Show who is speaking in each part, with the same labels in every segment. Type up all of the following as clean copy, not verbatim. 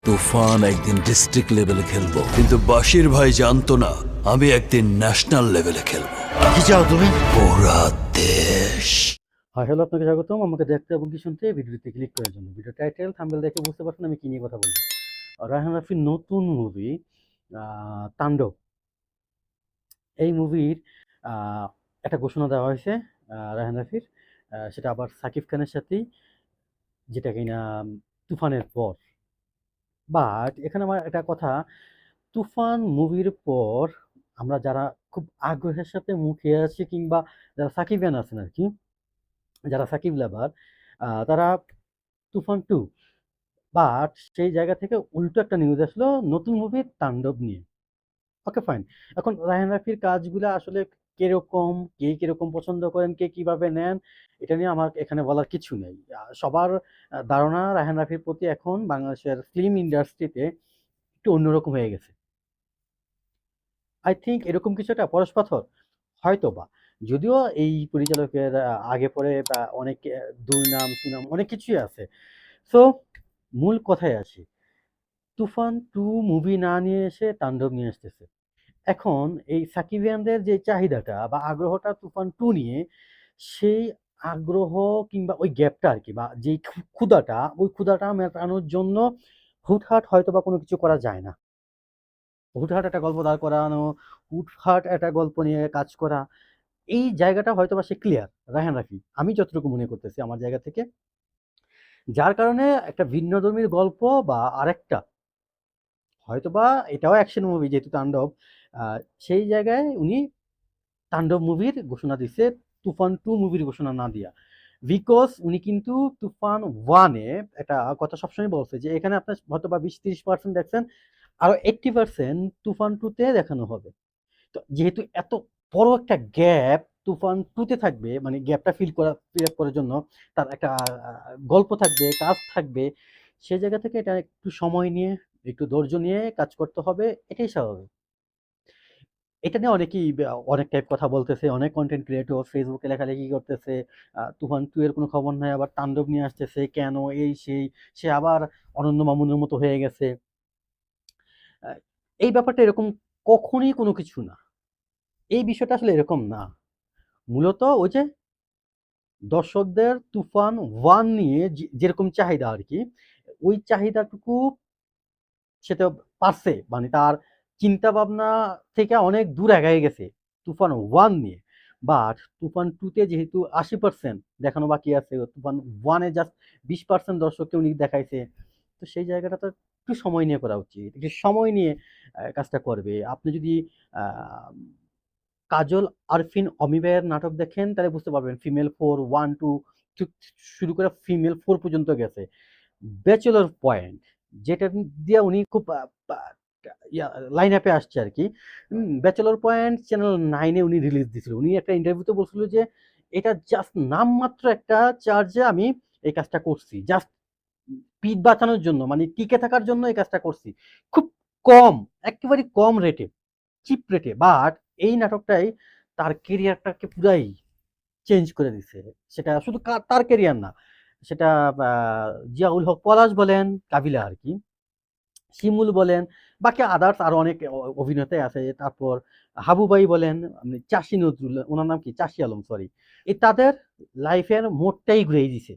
Speaker 1: তুফান একদিন ডিস্ট্রিক্ট লেভেলে খেলবো, কিন্তু বাশির ভাই জানতো না আমি একদিন ন্যাশনাল লেভেলে খেলবো।
Speaker 2: কি চাও তুমি?
Speaker 1: পুরা দেশ।
Speaker 3: হ্যালো, আপনাকে স্বাগতম আমাকে দেখতে এবং কি শুনতে ভিডিওতে ক্লিক করার জন্য। ভিডিও টাইটেল থাম্বনেল দেখে বুঝতে পারছেন আমি কি নিয়ে কথা বলবো। রায়হান রাফির নতুন মুভি তাণ্ডব, এই মুভির একটা ঘোষণা দেওয়া হয়েছে রায়হান রাফির, সেটা আবার সাকিব খানের সাথেই, যেটা কিনা তুফানের পর। বাট এখানে আমার একটা কথা, তুফান মুভির পর আমরা যারা খুব আগ্রহের সাথে মুখে আছি, কিংবা যারা সাকিবিয়ান আছেন আর কি, যারা সাকিব লাভার, তারা তুফান টু, বাট সেই জায়গা থেকে উল্টো একটা নিউজ আসলো নতুন মুভি তাণ্ডব নিয়ে। Okay fine. এখন রায়হান রাফির কাজগুলো আসলে কিরকম, কে কিরকম পছন্দ করেন, কে কিভাবে নেন, এটা নিয়ে আমার এখানে বলার কিছু নেই। সবার ধারণা রায়হান রাফির প্রতি এখন বাংলাদেশের ফিল্ম ইন্ডাস্ট্রিতে একটু অন্যরকম হয়ে গেছে। আই থিঙ্ক এরকম কিছু একটা পরশপাথর হয়তো বা, যদিও এই পরিচালকের আগে পরে বা অনেক দুর্নাম সুনাম অনেক কিছুই আছে। সো মূল কথায় আসি, তুফান টু মুভি না নিয়ে এসে তাণ্ডব নিয়ে আসতেছে। এখন এই সাকিবিয়ানদের যে চাহিদাটা বা আগ্রহটা তুফান টু নিয়ে, সেই আগ্রহ কিংবা ওই গ্যাপটা আর কি, বা যেই ক্ষুধাটা, ওই ক্ষুধাটা মেটানোর জন্য হুটহাট হয়তো বা কোনো কিছু করা যায় না। হুটহাট একটা গল্প দাঁড় করানো, হুটহাট একটা গল্প নিয়ে কাজ করা, এই জায়গাটা হয়তো বা সে ক্লিয়ার রায়হান রাফি, আমি যতটুকু মনে করতেছি আমার জায়গা থেকে। যার কারণে একটা ভিন্নধর্মীর গল্প বা আরেকটা, হয়তোবা এটাও অ্যাকশন মুভি যেহেতু তাণ্ডব, সেই জায়গায় উনি তাণ্ডব মুভির ঘোষণা দিছে, তুফান টু মুভির ঘোষণা না দিয়া। বিকজ উনি কিন্তু তুফান ওয়ানে একটা কথা সবসময় বলছে যে এখানে আপনার হয়তোবা 20-30% দেখছেন, আরো 80% তুফান টুতে দেখানো হবে। তো যেহেতু এত বড় একটা গ্যাপ তুফান টুতে থাকবে, মানে গ্যাপটা ফিল আপ করার জন্য তার একটা গল্প থাকবে, কাজ থাকবে, সে জায়গা থেকে এটা একটু সময় নিয়ে, একটু ধৈর্য নিয়ে কাজ করতে হবে, এটাই স্বাভাবিক। এটা নিয়ে অনেকেই অনেক টাইপ কথা বলতেছে, অনেক কন্টেন্ট ক্রিয়েটর ফেসবুকে লেখালেখি করতেছে, তুফান টু এর কোনো খবর নাই, আবার তাণ্ডব নিয়ে আসতেছে কেন, এই সেই, সে আবার অনন্য মামুনের মতো হয়ে গেছে। আহ, এই ব্যাপারটা এরকম কখনোই কোনো কিছু না। এই বিষয়টা আসলে এরকম না। মূলত ওই যে দর্শকদের তুফান ওয়ান নিয়ে যেরকম চাহিদা আর কি, ওই চাহিদাটুকু সেটা পারছে, মানে তার চিন্তা ভাবনা থেকে অনেক দূর এগিয়ে গেছে তুফান ওয়ান নিয়ে। বাট তুফান টুতে যেহেতু 80% দেখানো বাকি আছে, তুফান ওয়ানে জাস্ট 20% দর্শককে উনি দেখাইছে। তো সেই জায়গাটা তো একটু সময় নিয়ে করা উচিত, একটু সময় নিয়ে কাজটা করবে। আপনি যদি আহ, কাজল আরফিন অমিবের নাটক দেখেন তাহলে বুঝতে পারবেন, ফিমেল 4 1 2 শুরু করে ফিমেল 4 পর্যন্ত গেছে। ব্যাচেলর পয়েন্ট, যেটা দিয়ে উনি খুব লাইন আপে আসছে আর কি। ব্যাচেলর পয়েন্ট চ্যানেল 9-এ উনি রিলিজ দিছিল। উনি একটা ইন্টারভিউতে বলছিল যে এটা জাস্ট নামমাত্র একটা চার্জে আমি এই কাজটা করছি, জাস্ট পিঠ বাঁচানোর জন্য, মানে টিকে থাকার জন্য এই কাজটা করছি, খুব কম, একেবারে কম রেটে, চিপ রেটে। বাট এই নাটকটাই তার কেরিয়ারটাকে পুরাই চেঞ্জ করে দিছে। সেটা শুধু তার কেরিয়ার না, সেটা জিয়াউল হক পলাশ বলেন, কাবিলা আর কি, শিমুল বলেন, বাকি আদার্স আরো অনেক অভিনেতাই আছে, তারপর হাবুবাই বলেন, চাষি নজরুল, ওনার নাম কি, চাষি আলম, সরি, এই তাদের লাইফের মোড়টাই ঘুরিয়ে দিছে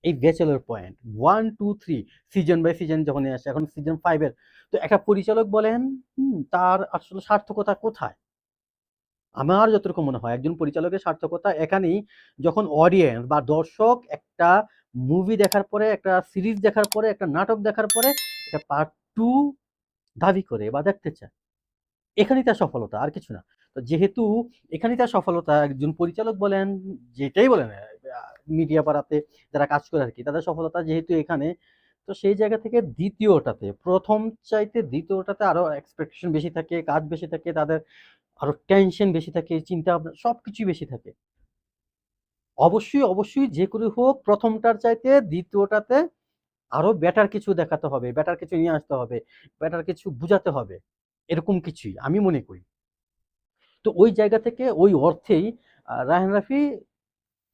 Speaker 3: এই bachelor point 1 2 3 season by season যখন আসে, এখন সিজন 5-এর। তো একটা পরিচালক বলেন, তার আসলে সার্থকতা কোথায়? আমার যতটুকু মনে হয় একজন পরিচালকের সার্থকতা এখানেই, যখন অডিয়েন্স বা দর্শক একটা মুভি দেখার পরে, একটা সিরিজ দেখার পরে, একটা নাটক দেখার পরে একটা পার্ট টু দাবি করে বা দেখতে চায়, এখানেই তার সফলতা, আর কিছু না। তো যেহেতু এখানেই তার সফলতা, একজন পরিচালক বলেন, যেটাই বলেন, মিডিয়া পাড়াতে যারা কাজ করে আর কি, তাদের সফলতা যেহেতু এখানে, তো সেই জায়গা থেকে দ্বিতীয়টাতে, প্রথম চাইতে দ্বিতীয়টাতে আরো এক্সপেকটেশন বেশি থাকে, কাজ বেশি থাকে তাদের, আরো টেনশন বেশি থাকে, চিন্তা ভাবনা সবকিছুই বেশি থাকে। অবশ্যই অবশ্যই যে করে হোক প্রথমটার চাইতে দ্বিতীয়টাতে আরো বেটার কিছু দেখাতে হবে, বেটার কিছু নিয়ে আসতে হবে, বেটার কিছু বুঝাতে হবে, এরকম কিছুই আমি মনে করি। তো ওই জায়গা থেকে ওই অর্থেই রায়হান রাফি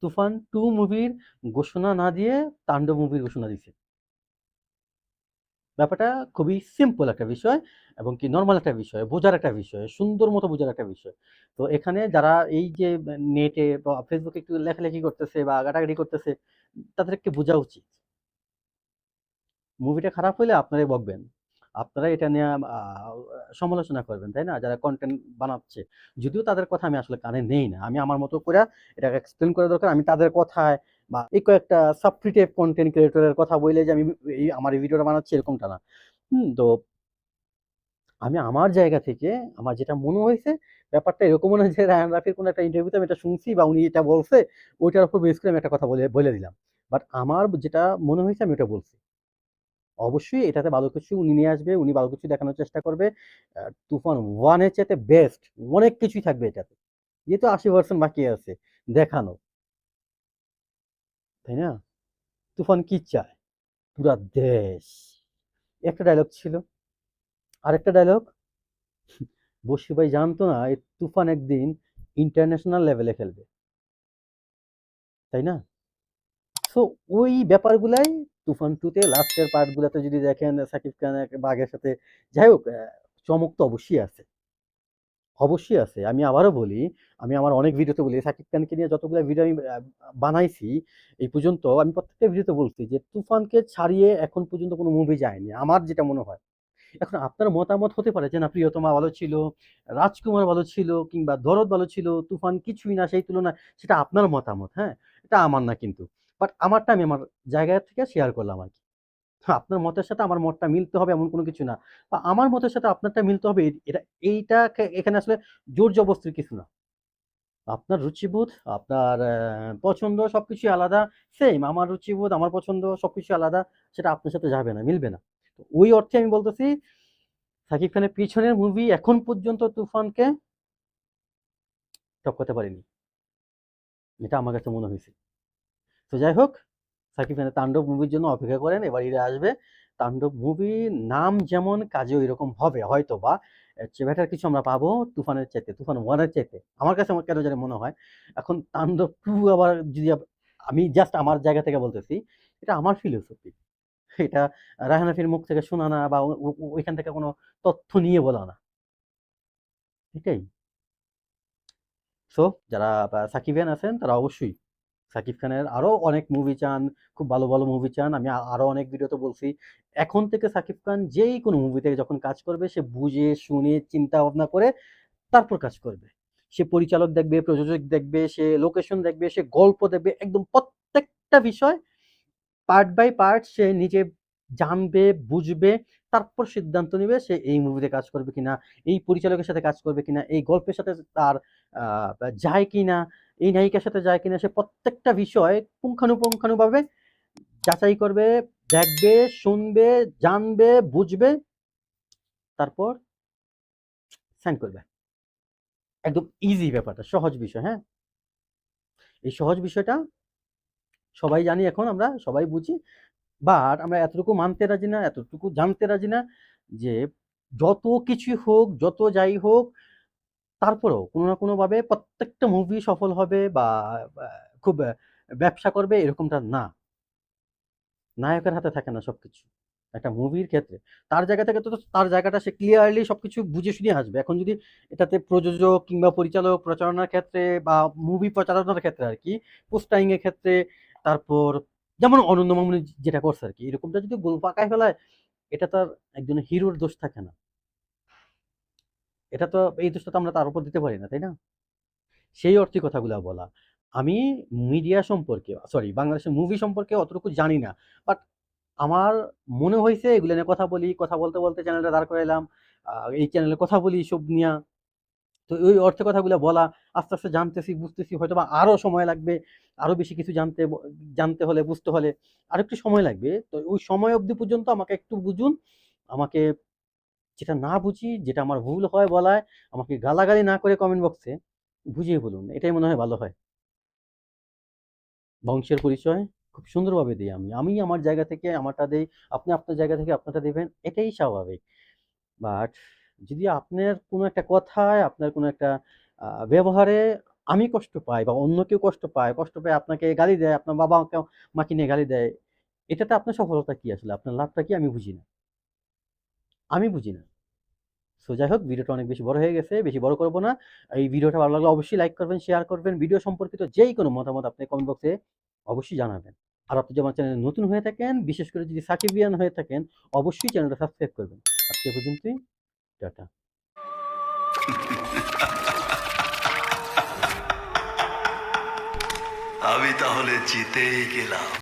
Speaker 3: তুফান টু মুভির ঘোষণা না দিয়ে তাণ্ডব মুভির ঘোষণা দিছে। ব্যাপারটা খুবই সিম্পল একটা বিষয় এবং কি নরমাল একটা বিষয়, বোঝার একটা বিষয়, সুন্দর মতো বোঝার একটা বিষয়। তো এখানে যারা এই যে নেটে বা ফেসবুকে একটু লেখালেখি করতেছে বা ঘাটাঘাটি করতেছে, তাদেরকে বোঝা উচিত। মুভিটা খারাপ হইলে আপনারাই বকবেন। আপনারা এটা নিয়ে সমালোচনা করবেন, তাই না? যারা কনটেন্ট বানাচ্ছে। যদিও তাদের কথা আমি আসলে কানে নেই না। আমি আমার মতো কইরা এটাকে এক্সপ্লেইন করা দরকার। আমি তাদের কথায় বা এই কয়েকটা সাবক্রিয়েটিভ কনটেন্ট ক্রিয়েটর এর কথা বইলে যে আমি আমার এই ভিডিওটা বানাচ্ছি এরকমটা না। তো আমি আমার জায়গা থেকে আমার যেটা মনে হয়েছে ব্যাপারটা এরকমও না যে রায়হান রাফির কোনো একটা ইন্টারভিউতে আমি এটা শুনছি বা উনি এটা বলছে, ওইটার উপর বেস করে আমি একটা কথা বলে দিলাম। বাট আমার যেটা মনে হয়েছে আমি ওটা বলছি। অবশ্যই এটাতে ভালো কিছু উনি নিয়ে আসবে, উনি ভালো কিছু দেখানোর চেষ্টা করবে। তুফান 1 এর চাইতে বেস্ট অনেক কিছুই থাকবে এটাতে। যেহেতু 80% বাকি আছে দেখানো, তাই না? তুফান কি চায়? পুরা দেশ। একটা ডায়লগ ছিল, আরেকটা ডায়লগ, বশির ভাই জানতো না এই তুফান একদিন ইন্টারন্যাশনাল লেভেলে খেলবে, তাই না? সো ওই ব্যাপারগুলাই তুফান 2 তে লাস্টের পার্টগুলাতে যদি দেখেন সাকিব খান বাঘের সাথে, যাই হোক চমক তো অবশ্যই আছে। অবশ্যই আছে। আমি আবারও বলি, আমি আমার অনেক ভিডিওতে বলি সাকিব খানকে নিয়ে যতগুলা ভিডিও আমি বানাইছি এই পর্যন্ত, আমি প্রত্যেকটা ভিডিওতে বলছি যে তুফানকে ছাড়িয়ে এখন পর্যন্ত কোনো মুভি যায়নি। আমার যেটা মনে হয়। এখন আপনার মতামত হতে পারে যে না প্রিয়তমা ভালো ছিল, রাজকুমার ভালো ছিল কিংবা দরদ ভালো ছিল, তুফান কিছুই না সেই তুলনায়, সেটা আপনার মতামত, হ্যাঁ? এটা আমার না কিন্তু। বাট আমারটা আমি আমার জায়গা থেকে শেয়ার করলাম আরকি। আপনার মতের সাথে আমার মতটা মিলতে হবে এমন কোনো কিছু না। বা আমার মতের সাথে আপনারটা মিলতে হবে এইটাকে এখানে আসলে জোর জবরদস্তির কিছু না। আপনার রুচিবোধ, আপনার পছন্দ সবকিছুই আলাদা। সেইম আমার রুচিবোধ, আমার পছন্দ সবকিছু আলাদা। সেটা আপনার সাথে যাবে না, মিলবে না। তো ওই অর্থে আমি বলতেছি সাকিব খানের পিছনের মুভি এখন পর্যন্ত তুফানকে টপকাতে পারেনি। এটা আমার কাছে মনে হইছে। তো যাই হোক, সাকিব খানের তাণ্ডব মুভির জন্য অপেক্ষা করেন। এবার ঈদে আসবে। তাণ্ডব মুভি নাম যেমন কাজেও এরকম হবে হয়তোবা। এর চেয়ে বেটার কিছু আমরা পাবো তুফানের চাইতে, তুফান 1 এর চাইতে। আমার কাছে আমার কেন জানি মনে হয়। এখন তাণ্ডব 2 আবার যদি আমি জাস্ট আমার জায়গা থেকে বলতেছি, এটা আমার ফিলোসফি। এটা রায়হান রাফির মুখ থেকে শোনা না বা ওইখান থেকে কোনো তথ্য নিয়ে বলা না। এটাই। সো যারা সাকিবিয়ান আছেন তারা অবশ্যই সাকিব খানের আরো অনেক মুভি চান, খুব ভালো, ভালো মুভি চান। আমি আরো অনেক ভিডিওতে বলছি। এখন থেকে সাকিব খান যেই কোনো মুভিতে যখন কাজ করবে সে বুঝে শুনে চিন্তা ভাবনা করে তারপর কাজ করবে। সে পরিচালক দেখবে, প্রযোজক দেখবে, সে লোকেশন দেখবে, সে গল্প দেখবে। একদম প্রত্যেকটা বিষয় পার্ট বাই পার্ট সে নিজে জানবে, বুঝবে, তারপর সিদ্ধান্ত নিবে সে এই মুভিতে কাজ করবে কিনা, এই পরিচালকের সাথে কাজ করবে কিনা, এই গল্পের সাথে তার যায় কিনা, এই নায়িকার সাথে যায় কিনা। সে প্রত্যেকটা বিষয় পুঙ্খানুপুঙ্খানুভাবে যাচাই করবে, দেখবে, শুনবে, জানবে, বুঝবে, তারপর সাইন করবে। একদম ইজি ব্যাপারটা, সহজ বিষয়, হ্যাঁ? এই সহজ বিষয়টা সবাই জানি, এখন আমরা সবাই বুঝি। বাট আমরা এতটুকু মানতে রাজি না, এতটুকু জানতে রাজি না যে যত কিছুই হোক, যত যাই হোক, তারপরেও কোনো না কোনোভাবে প্রত্যেকটা মুভি সফল হবে বা বা খুব ব্যবসা করবে এরকমটা না। নায়কের হাতে থাকে না সবকিছু। একটা মুভির ক্ষেত্রে তার জায়গা থেকে তো তার জায়গাটা সে ক্লিয়ারলি সবকিছু বুঝে শুনে আসবে। এখন যদি এটাতে প্রযোজক কিংবা পরিচালক প্রচারণার ক্ষেত্রে বা মুভি প্রচারণার ক্ষেত্রে আরকি, পোস্টারিং এর ক্ষেত্রে, তারপর যেমন অনন্য মামুনি যেটা করছে আরকি, এরকমটা যদি গোল পাকায় ফেলায়, এটা তো আর একজন হিরোর দোষ থাকে না। এটা তো এই দোষটা তো আমরা তার উপর দিতে পারি না, তাই না? সেই অর্থে কথাগুলা বলা। আমি মিডিয়া সম্পর্কে, সরি বাংলাদেশের মুভি সম্পর্কে অতটুকু জানি না। বাট আমার মনে হইছে এগুলা নিয়ে কথা বলি, কথা বলতে, বলতে চ্যানেলটা দাঁড় করাইলাম। এই চ্যানেলে কথা বলি এসব নিয়া। তো ওই অর্থে কথাগুলা বলা, আস্তে, আস্তে জানতেছি, বুঝতেছি, হয়তোবা আরো সময় লাগবে। আরো বেশি কিছু জানতে হলে, বুঝতে হলে আরেকটু সময় লাগবে। তো ওই সময় অবধি পর্যন্ত আমাকে একটু বুঝুন। আমাকে যেটা না বুঝি, যেটা আমার ভুল হয় বলায়, আমাকে গালাগালি না করে কমেন্ট বক্সে বুঝিয়ে বলুন। এটাই মনে হয় ভালো হয়। বংশের পরিচয় খুব সুন্দরভাবে দেই আমি। আমি আমার জায়গা থেকে আমারটা দেই, আপনি আপনার জায়গা থেকে আপনারটা দিবেন। এটাই স্বাভাবিক। বাট যদি আপনার কোনো একটা কথায়, আপনার কোনো একটা ব্যবহারে আমি কষ্ট পাই বা অন্য কেউ কষ্ট পায়, কষ্ট পেয়ে আপনাকে গালি দেয়, আপনার বাবা মাকে নিয়ে গালি দেয়, এটাতে আপনার সফলতা কি আসলে? আপনার লাভটা কি? আমি বুঝি না। আমি বুঝি না। সো যাই হোক, ভিডিওটা অনেক বেশি বড় হয়ে গেছে, বেশি বড় করব না। এই ভিডিওটা ভালো লাগলে অবশ্যই লাইক করবেন, শেয়ার করবেন। ভিডিও সম্পর্কিত যেই কোনো মতামত আপনি কমেন্ট বক্সে অবশ্যই জানাবেন। আর আপনি যদি আমার চ্যানেলে নতুন হয়ে থাকেন, বিশেষ করে যদি সাকিবিয়ান হয়ে থাকেন, অবশ্যই চ্যানেলটা সাবস্ক্রাইব করবেন। আজকে এ পর্যন্তই। টাটা।
Speaker 1: আমি তাহলে জিতেই গেলাম।